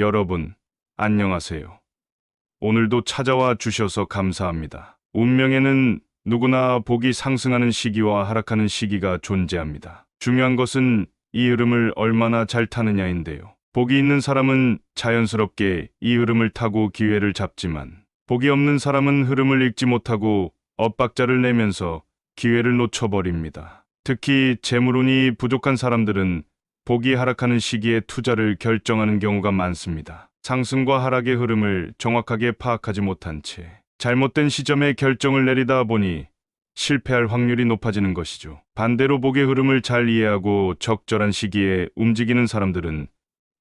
여러분, 안녕하세요. 오늘도 찾아와 주셔서 감사합니다. 운명에는 누구나 복이 상승하는 시기와 하락하는 시기가 존재합니다. 중요한 것은 이 흐름을 얼마나 잘 타느냐인데요. 복이 있는 사람은 자연스럽게 이 흐름을 타고 기회를 잡지만, 복이 없는 사람은 흐름을 읽지 못하고 엇박자를 내면서 기회를 놓쳐버립니다. 특히 재물운이 부족한 사람들은 복이 하락하는 시기에 투자를 결정하는 경우가 많습니다. 상승과 하락의 흐름을 정확하게 파악하지 못한 채 잘못된 시점에 결정을 내리다 보니 실패할 확률이 높아지는 것이죠. 반대로 복의 흐름을 잘 이해하고 적절한 시기에 움직이는 사람들은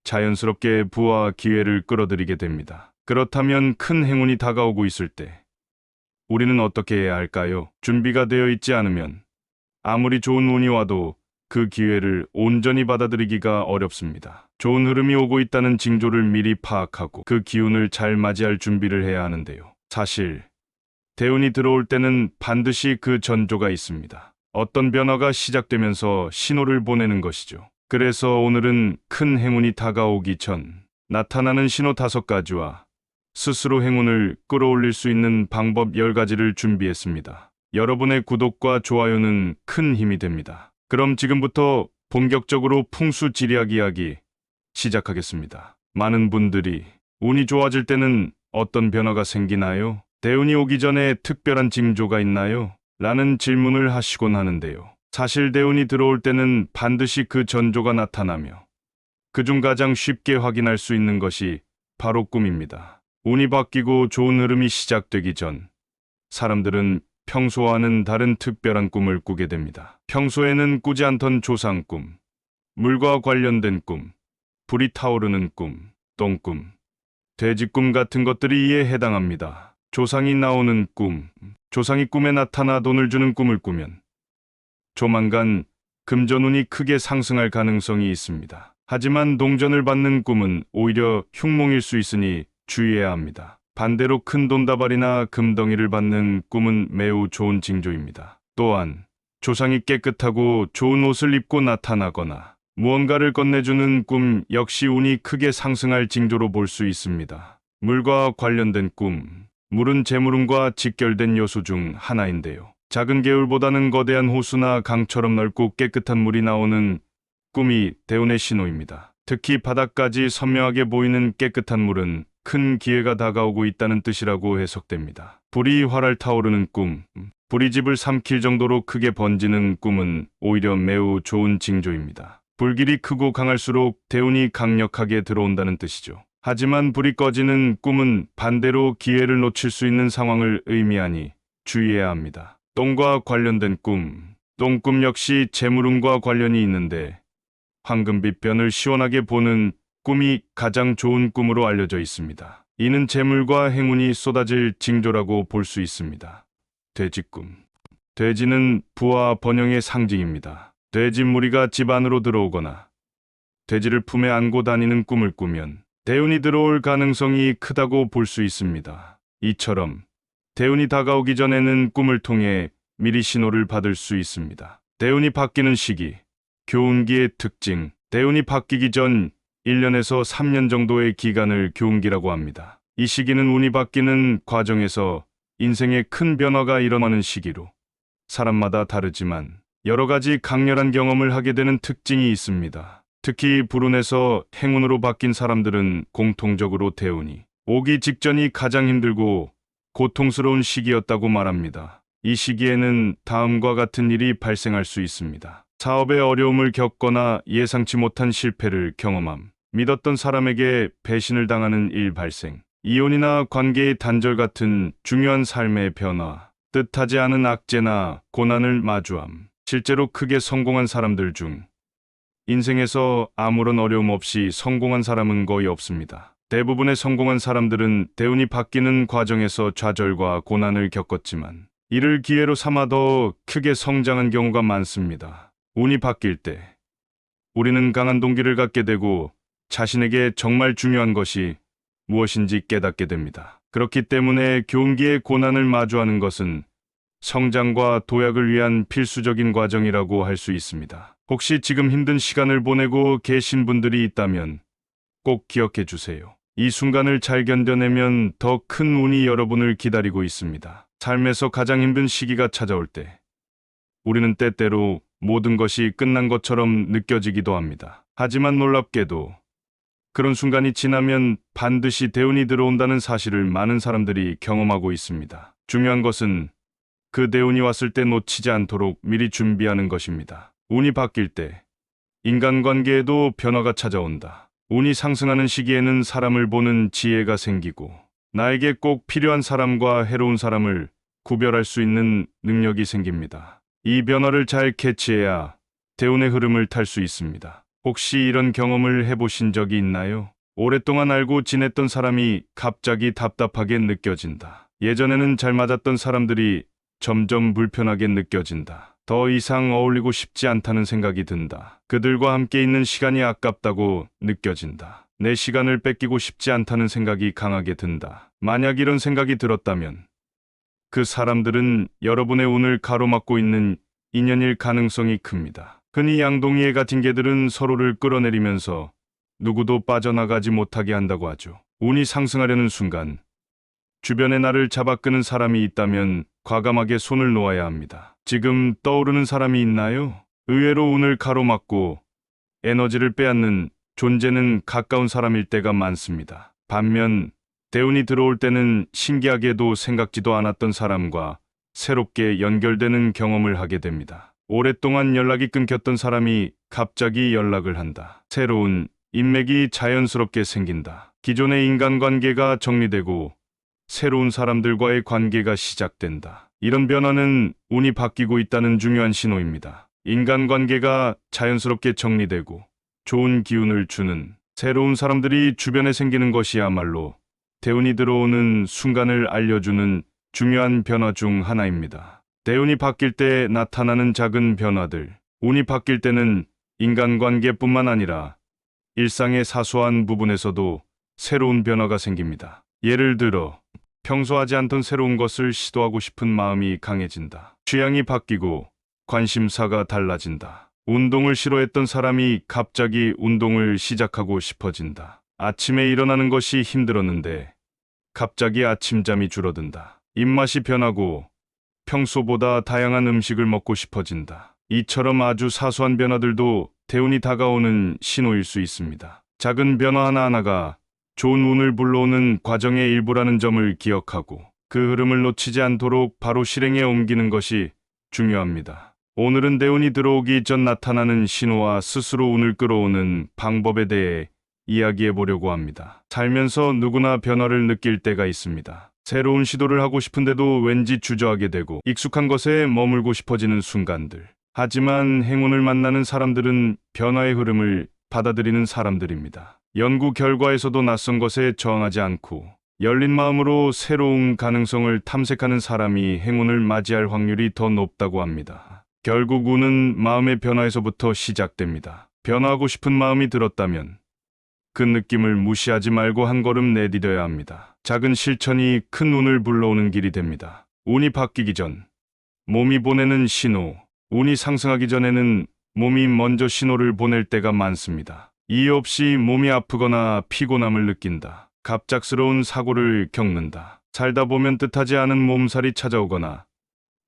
자연스럽게 부와 기회를 끌어들이게 됩니다. 그렇다면 큰 행운이 다가오고 있을 때 우리는 어떻게 해야 할까요? 준비가 되어 있지 않으면 아무리 좋은 운이 와도 그 기회를 온전히 받아들이기가 어렵습니다. 좋은 흐름이 오고 있다는 징조를 미리 파악하고 그 기운을 잘 맞이할 준비를 해야 하는데요. 사실 대운이 들어올 때는 반드시 그 전조가 있습니다. 어떤 변화가 시작되면서 신호를 보내는 것이죠. 그래서 오늘은 큰 행운이 다가오기 전 나타나는 신호 5가지와 스스로 행운을 끌어올릴 수 있는 방법 10가지를 준비했습니다. 여러분의 구독과 좋아요는 큰 힘이 됩니다. 그럼 지금부터 본격적으로 풍수지리학 이야기 시작하겠습니다. 많은 분들이 운이 좋아질 때는 어떤 변화가 생기나요? 대운이 오기 전에 특별한 징조가 있나요? 라는 질문을 하시곤 하는데요. 사실 대운이 들어올 때는 반드시 그 전조가 나타나며 그중 가장 쉽게 확인할 수 있는 것이 바로 꿈입니다. 운이 바뀌고 좋은 흐름이 시작되기 전 사람들은 평소와는 다른 특별한 꿈을 꾸게 됩니다. 평소에는 꾸지 않던 조상꿈, 물과 관련된 꿈, 불이 타오르는 꿈, 똥꿈, 돼지꿈 같은 것들이 이에 해당합니다. 조상이 나오는 꿈, 조상이 꿈에 나타나 돈을 주는 꿈을 꾸면 조만간 금전운이 크게 상승할 가능성이 있습니다. 하지만 동전을 받는 꿈은 오히려 흉몽일 수 있으니 주의해야 합니다. 반대로 큰 돈다발이나 금덩이를 받는 꿈은 매우 좋은 징조입니다. 또한 조상이 깨끗하고 좋은 옷을 입고 나타나거나 무언가를 건네주는 꿈 역시 운이 크게 상승할 징조로 볼 수 있습니다. 물과 관련된 꿈, 물은 재물운과 직결된 요소 중 하나인데요. 작은 개울보다는 거대한 호수나 강처럼 넓고 깨끗한 물이 나오는 꿈이 대운의 신호입니다. 특히 바닥까지 선명하게 보이는 깨끗한 물은 큰 기회가 다가오고 있다는 뜻이라고 해석됩니다. 불이 활활 타오르는 꿈, 불이 집을 삼킬 정도로 크게 번지는 꿈은 오히려 매우 좋은 징조입니다. 불길이 크고 강할수록 대운이 강력하게 들어온다는 뜻이죠. 하지만 불이 꺼지는 꿈은 반대로 기회를 놓칠 수 있는 상황을 의미하니 주의해야 합니다. 똥과 관련된 꿈, 똥꿈 역시 재물운과 관련이 있는데 황금빛 변을 시원하게 보는 꿈이 가장 좋은 꿈으로 알려져 있습니다. 이는 재물과 행운이 쏟아질 징조라고 볼 수 있습니다. 돼지꿈. 돼지는 부와 번영의 상징입니다. 돼지 무리가 집 안으로 들어오거나 돼지를 품에 안고 다니는 꿈을 꾸면 대운이 들어올 가능성이 크다고 볼 수 있습니다. 이처럼 대운이 다가오기 전에는 꿈을 통해 미리 신호를 받을 수 있습니다. 대운이 바뀌는 시기, 교운기의 특징. 대운이 바뀌기 전 1년에서 3년 정도의 기간을 교운기라고 합니다. 이 시기는 운이 바뀌는 과정에서 인생에 큰 변화가 일어나는 시기로 사람마다 다르지만 여러 가지 강렬한 경험을 하게 되는 특징이 있습니다. 특히 불운에서 행운으로 바뀐 사람들은 공통적으로 대운이 오기 직전이 가장 힘들고 고통스러운 시기였다고 말합니다. 이 시기에는 다음과 같은 일이 발생할 수 있습니다. 사업에 어려움을 겪거나 예상치 못한 실패를 경험함, 믿었던 사람에게 배신을 당하는 일 발생, 이혼이나 관계의 단절 같은 중요한 삶의 변화, 뜻하지 않은 악재나 고난을 마주함. 실제로 크게 성공한 사람들 중 인생에서 아무런 어려움 없이 성공한 사람은 거의 없습니다. 대부분의 성공한 사람들은 대운이 바뀌는 과정에서 좌절과 고난을 겪었지만 이를 기회로 삼아 더 크게 성장한 경우가 많습니다. 운이 바뀔 때 우리는 강한 동기를 갖게 되고 자신에게 정말 중요한 것이 무엇인지 깨닫게 됩니다. 그렇기 때문에 교운기의 고난을 마주하는 것은 성장과 도약을 위한 필수적인 과정이라고 할 수 있습니다. 혹시 지금 힘든 시간을 보내고 계신 분들이 있다면 꼭 기억해 주세요. 이 순간을 잘 견뎌내면 더 큰 운이 여러분을 기다리고 있습니다. 삶에서 가장 힘든 시기가 찾아올 때, 우리는 때때로 모든 것이 끝난 것처럼 느껴지기도 합니다. 하지만 놀랍게도 그런 순간이 지나면 반드시 대운이 들어온다는 사실을 많은 사람들이 경험하고 있습니다. 중요한 것은 그 대운이 왔을 때 놓치지 않도록 미리 준비하는 것입니다. 운이 바뀔 때 인간관계에도 변화가 찾아온다. 운이 상승하는 시기에는 사람을 보는 지혜가 생기고 나에게 꼭 필요한 사람과 해로운 사람을 구별할 수 있는 능력이 생깁니다. 이 변화를 잘 캐치해야 대운의 흐름을 탈 수 있습니다. 혹시 이런 경험을 해보신 적이 있나요? 오랫동안 알고 지냈던 사람이 갑자기 답답하게 느껴진다. 예전에는 잘 맞았던 사람들이 점점 불편하게 느껴진다. 더 이상 어울리고 싶지 않다는 생각이 든다. 그들과 함께 있는 시간이 아깝다고 느껴진다. 내 시간을 뺏기고 싶지 않다는 생각이 강하게 든다. 만약 이런 생각이 들었다면 그 사람들은 여러분의 운을 가로막고 있는 인연일 가능성이 큽니다. 흔히 양동이에 같은 개들은 서로를 끌어내리면서 누구도 빠져나가지 못하게 한다고 하죠. 운이 상승하려는 순간 주변에 나를 잡아 끄는 사람이 있다면 과감하게 손을 놓아야 합니다. 지금 떠오르는 사람이 있나요? 의외로 운을 가로막고 에너지를 빼앗는 존재는 가까운 사람일 때가 많습니다. 반면 대운이 들어올 때는 신기하게도 생각지도 않았던 사람과 새롭게 연결되는 경험을 하게 됩니다. 오랫동안 연락이 끊겼던 사람이 갑자기 연락을 한다. 새로운 인맥이 자연스럽게 생긴다. 기존의 인간관계가 정리되고 새로운 사람들과의 관계가 시작된다. 이런 변화는 운이 바뀌고 있다는 중요한 신호입니다. 인간관계가 자연스럽게 정리되고 좋은 기운을 주는 새로운 사람들이 주변에 생기는 것이야말로 대운이 들어오는 순간을 알려주는 중요한 변화 중 하나입니다. 대운이 바뀔 때 나타나는 작은 변화들. 운이 바뀔 때는 인간관계뿐만 아니라 일상의 사소한 부분에서도 새로운 변화가 생깁니다. 예를 들어 평소 하지 않던 새로운 것을 시도하고 싶은 마음이 강해진다. 취향이 바뀌고 관심사가 달라진다. 운동을 싫어했던 사람이 갑자기 운동을 시작하고 싶어진다. 아침에 일어나는 것이 힘들었는데 갑자기 아침잠이 줄어든다. 입맛이 변하고 평소보다 다양한 음식을 먹고 싶어진다. 이처럼 아주 사소한 변화들도 대운이 다가오는 신호일 수 있습니다. 작은 변화 하나하나가 좋은 운을 불러오는 과정의 일부라는 점을 기억하고 그 흐름을 놓치지 않도록 바로 실행에 옮기는 것이 중요합니다. 오늘은 대운이 들어오기 전 나타나는 신호와 스스로 운을 끌어오는 방법에 대해 이야기해 보려고 합니다. 살면서 누구나 변화를 느낄 때가 있습니다. 새로운 시도를 하고 싶은데도 왠지 주저하게 되고 익숙한 것에 머물고 싶어지는 순간들. 하지만 행운을 만나는 사람들은 변화의 흐름을 받아들이는 사람들입니다. 연구 결과에서도 낯선 것에 저항하지 않고 열린 마음으로 새로운 가능성을 탐색하는 사람이 행운을 맞이할 확률이 더 높다고 합니다. 결국 운은 마음의 변화에서부터 시작됩니다. 변화하고 싶은 마음이 들었다면 그 느낌을 무시하지 말고 한 걸음 내디뎌야 합니다. 작은 실천이 큰 운을 불러오는 길이 됩니다. 운이 바뀌기 전 몸이 보내는 신호. 운이 상승하기 전에는 몸이 먼저 신호를 보낼 때가 많습니다. 이유 없이 몸이 아프거나 피곤함을 느낀다. 갑작스러운 사고를 겪는다. 살다 보면 뜻하지 않은 몸살이 찾아오거나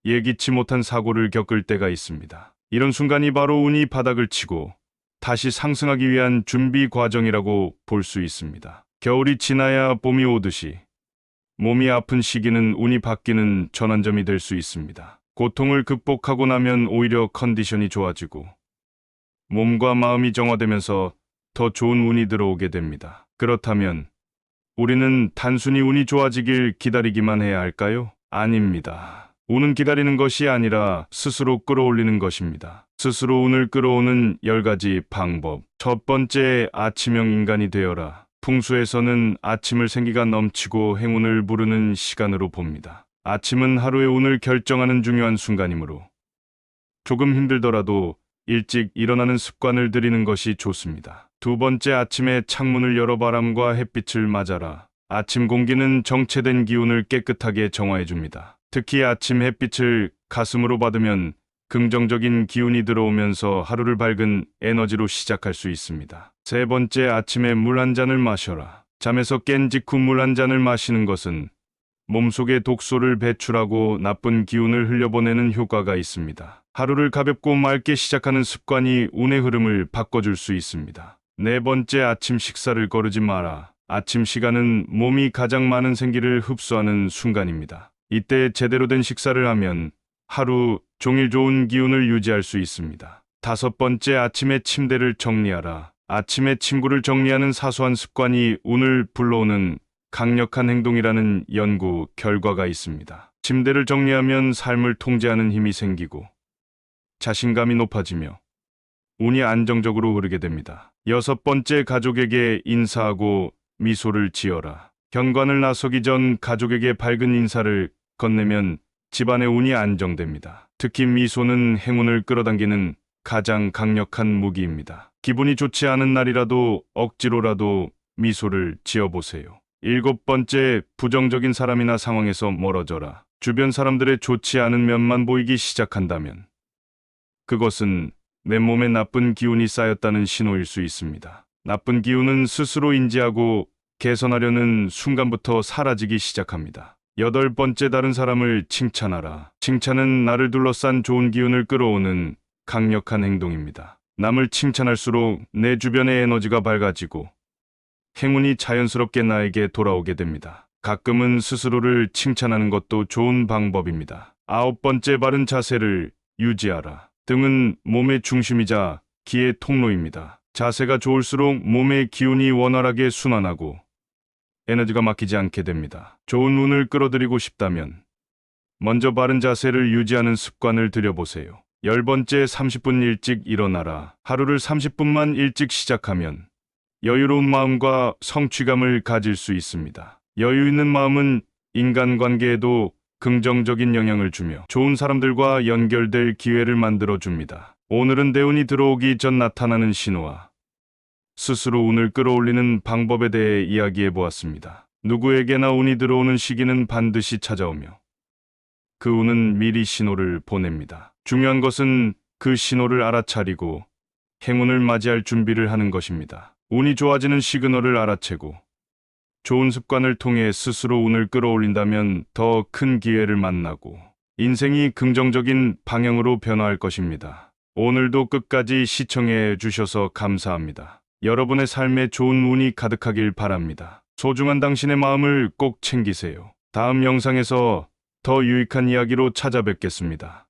예기치 못한 사고를 겪을 때가 있습니다. 이런 순간이 바로 운이 바닥을 치고 다시 상승하기 위한 준비 과정이라고 볼 수 있습니다. 겨울이 지나야 봄이 오듯이 몸이 아픈 시기는 운이 바뀌는 전환점이 될 수 있습니다. 고통을 극복하고 나면 오히려 컨디션이 좋아지고 몸과 마음이 정화되면서 더 좋은 운이 들어오게 됩니다. 그렇다면 우리는 단순히 운이 좋아지길 기다리기만 해야 할까요? 아닙니다. 운은 기다리는 것이 아니라 스스로 끌어올리는 것입니다. 스스로 운을 끌어오는 10가지 방법. 첫 번째, 아침형 인간이 되어라. 풍수에서는 아침을 생기가 넘치고 행운을 부르는 시간으로 봅니다. 아침은 하루의 운을 결정하는 중요한 순간이므로 조금 힘들더라도 일찍 일어나는 습관을 들이는 것이 좋습니다. 두 번째, 아침에 창문을 열어 바람과 햇빛을 맞아라. 아침 공기는 정체된 기운을 깨끗하게 정화해줍니다. 특히 아침 햇빛을 가슴으로 받으면 긍정적인 기운이 들어오면서 하루를 밝은 에너지로 시작할 수 있습니다. 세 번째, 아침에 물 한 잔을 마셔라. 잠에서 깬 직후 물 한 잔을 마시는 것은 몸속에 독소를 배출하고 나쁜 기운을 흘려보내는 효과가 있습니다. 하루를 가볍고 맑게 시작하는 습관이 운의 흐름을 바꿔줄 수 있습니다. 네 번째, 아침 식사를 거르지 마라. 아침 시간은 몸이 가장 많은 생기를 흡수하는 순간입니다. 이때 제대로 된 식사를 하면 하루 종일 좋은 기운을 유지할 수 있습니다. 다섯 번째, 아침에 침대를 정리하라. 아침에 침구를 정리하는 사소한 습관이 운을 불러오는 강력한 행동이라는 연구 결과가 있습니다. 침대를 정리하면 삶을 통제하는 힘이 생기고 자신감이 높아지며 운이 안정적으로 흐르게 됩니다. 여섯 번째, 가족에게 인사하고 미소를 지어라. 현관을 나서기 전 가족에게 밝은 인사를 건네면 집안의 운이 안정됩니다. 특히 미소는 행운을 끌어당기는 가장 강력한 무기입니다. 기분이 좋지 않은 날이라도 억지로라도 미소를 지어보세요. 일곱 번째, 부정적인 사람이나 상황에서 멀어져라. 주변 사람들의 좋지 않은 면만 보이기 시작한다면 그것은 내 몸에 나쁜 기운이 쌓였다는 신호일 수 있습니다. 나쁜 기운은 스스로 인지하고 개선하려는 순간부터 사라지기 시작합니다. 여덟 번째, 다른 사람을 칭찬하라. 칭찬은 나를 둘러싼 좋은 기운을 끌어오는 강력한 행동입니다. 남을 칭찬할수록 내 주변의 에너지가 밝아지고 행운이 자연스럽게 나에게 돌아오게 됩니다. 가끔은 스스로를 칭찬하는 것도 좋은 방법입니다. 아홉 번째, 바른 자세를 유지하라. 등은 몸의 중심이자 기의 통로입니다. 자세가 좋을수록 몸의 기운이 원활하게 순환하고 에너지가 막히지 않게 됩니다. 좋은 운을 끌어들이고 싶다면 먼저 바른 자세를 유지하는 습관을 들여보세요. 열 번째, 30분 일찍 일어나라. 하루를 30분만 일찍 시작하면 여유로운 마음과 성취감을 가질 수 있습니다. 여유 있는 마음은 인간관계에도 긍정적인 영향을 주며 좋은 사람들과 연결될 기회를 만들어줍니다. 오늘은 대운이 들어오기 전 나타나는 신호와 스스로 운을 끌어올리는 방법에 대해 이야기해 보았습니다. 누구에게나 운이 들어오는 시기는 반드시 찾아오며 그 운은 미리 신호를 보냅니다. 중요한 것은 그 신호를 알아차리고 행운을 맞이할 준비를 하는 것입니다. 운이 좋아지는 시그널을 알아채고 좋은 습관을 통해 스스로 운을 끌어올린다면 더 큰 기회를 만나고 인생이 긍정적인 방향으로 변화할 것입니다. 오늘도 끝까지 시청해 주셔서 감사합니다. 여러분의 삶에 좋은 운이 가득하길 바랍니다. 소중한 당신의 마음을 꼭 챙기세요. 다음 영상에서 더 유익한 이야기로 찾아뵙겠습니다.